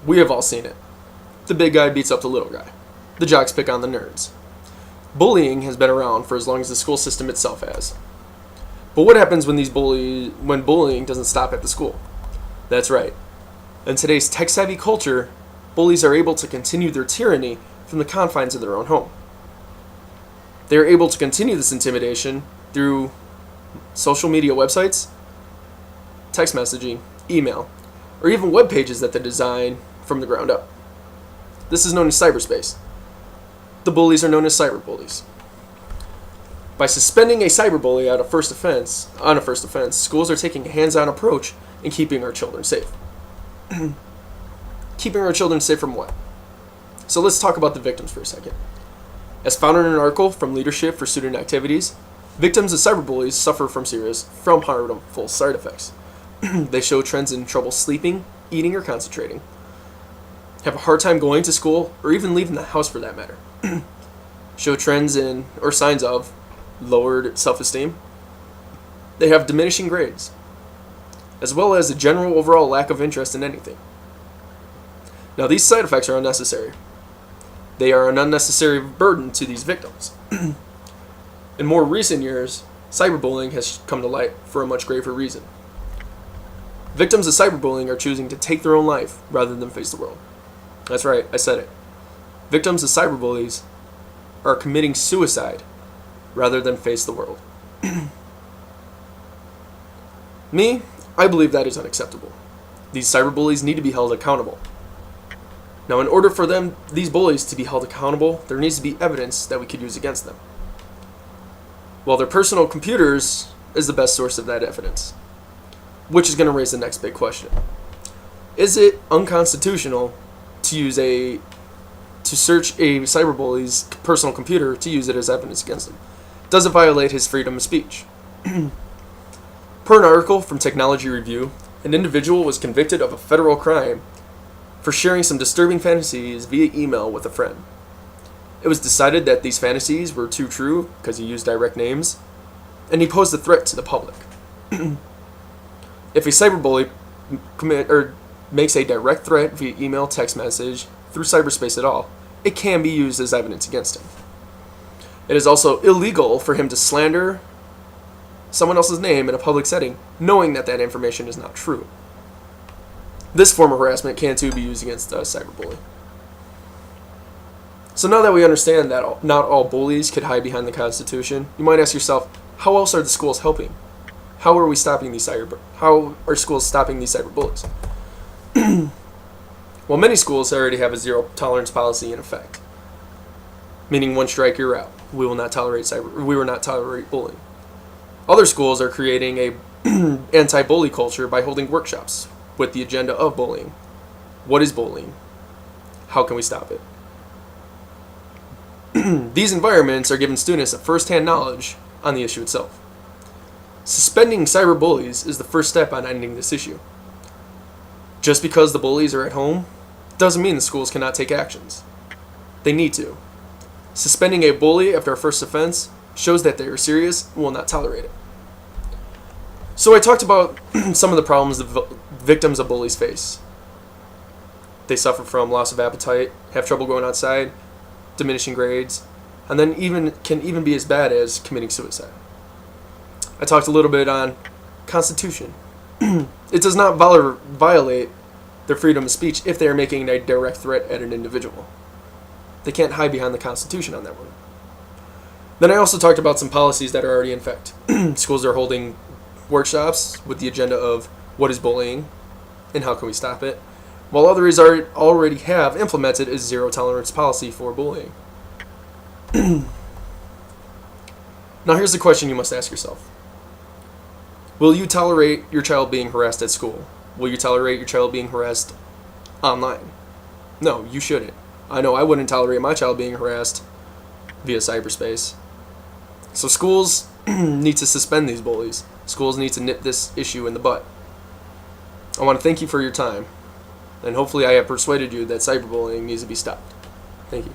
We have all seen it. The big guy beats up the little guy. The jocks pick on the nerds. Bullying has been around for as long as the school system itself has. But what happens when bullying doesn't stop at the school? That's right. In today's tech-savvy culture, bullies are able to continue their tyranny from the confines of their own home. They are able to continue this intimidation through social media websites, text messaging, email, or even web pages that they design from the ground up. This is known as cyberspace. The bullies are known as cyberbullies. By suspending a cyberbully on a first offense, schools are taking a hands-on approach in keeping our children safe. Keeping our children safe from what? So let's talk about the victims for a second. As found in an article from Leadership for Student Activities, victims of cyberbullies suffer from harmful side effects. They show trends in trouble sleeping, eating, or concentrating, have a hard time going to school, or even leaving the house for that matter. Show trends in or signs of lowered self-esteem. They have diminishing grades, as well as a general overall lack of interest in anything. Now, these side effects are unnecessary. They are an unnecessary burden to these victims. In more recent years, cyberbullying has come to light for a much graver reason. Victims of cyberbullying are choosing to take their own life rather than face the world. That's right, I said it. Victims of cyberbullies are committing suicide rather than face the world. Me, I believe that is unacceptable. These cyberbullies need to be held accountable. Now, in order for these bullies to be held accountable, there needs to be evidence that we could use against them. Well, their personal computers is the best source of that evidence, which is going to raise the next big question. Is it unconstitutional to search a cyberbully's personal computer to use it as evidence against him? Does it violate his freedom of speech? Per an article from Technology Review, an individual was convicted of a federal crime for sharing some disturbing fantasies via email with a friend. It was decided that these fantasies were too true because he used direct names, and he posed a threat to the public. If a cyberbully makes a direct threat via email, text message, through cyberspace at all, it can be used as evidence against him. It is also illegal for him to slander someone else's name in a public setting, knowing that that information is not true. This form of harassment can too be used against a cyberbully. So now that we understand that not all bullies could hide behind the Constitution, you might ask yourself, how else are the schools helping? How are schools stopping these cyberbullies? Well, many schools already have a zero tolerance policy in effect, meaning one strike, you're out. We will not tolerate bullying. Other schools are creating a anti-bully culture by holding workshops with the agenda of bullying. What is bullying? How can we stop it? These environments are giving students a first-hand knowledge on the issue itself. Suspending cyberbullies is the first step on ending this issue. Just because the bullies are at home doesn't mean the schools cannot take actions. They need to. Suspending a bully after a first offense shows that they are serious and will not tolerate it. So I talked about some of the problems the victims of bullies face. They suffer from loss of appetite, have trouble going outside, diminishing grades, and then can even be as bad as committing suicide. I talked a little bit on Constitution. It does not violate their freedom of speech if they are making a direct threat at an individual. They can't hide behind the Constitution on that one. Then I also talked about some policies that are already in effect. Schools are holding workshops with the agenda of what is bullying and how can we stop it, while others already have implemented a zero tolerance policy for bullying. Now here's the question you must ask yourself. Will you tolerate your child being harassed at school? Will you tolerate your child being harassed online? No, you shouldn't. I know I wouldn't tolerate my child being harassed via cyberspace. So schools need to suspend these bullies. Schools need to nip this issue in the butt. I want to thank you for your time, and hopefully I have persuaded you that cyberbullying needs to be stopped. Thank you.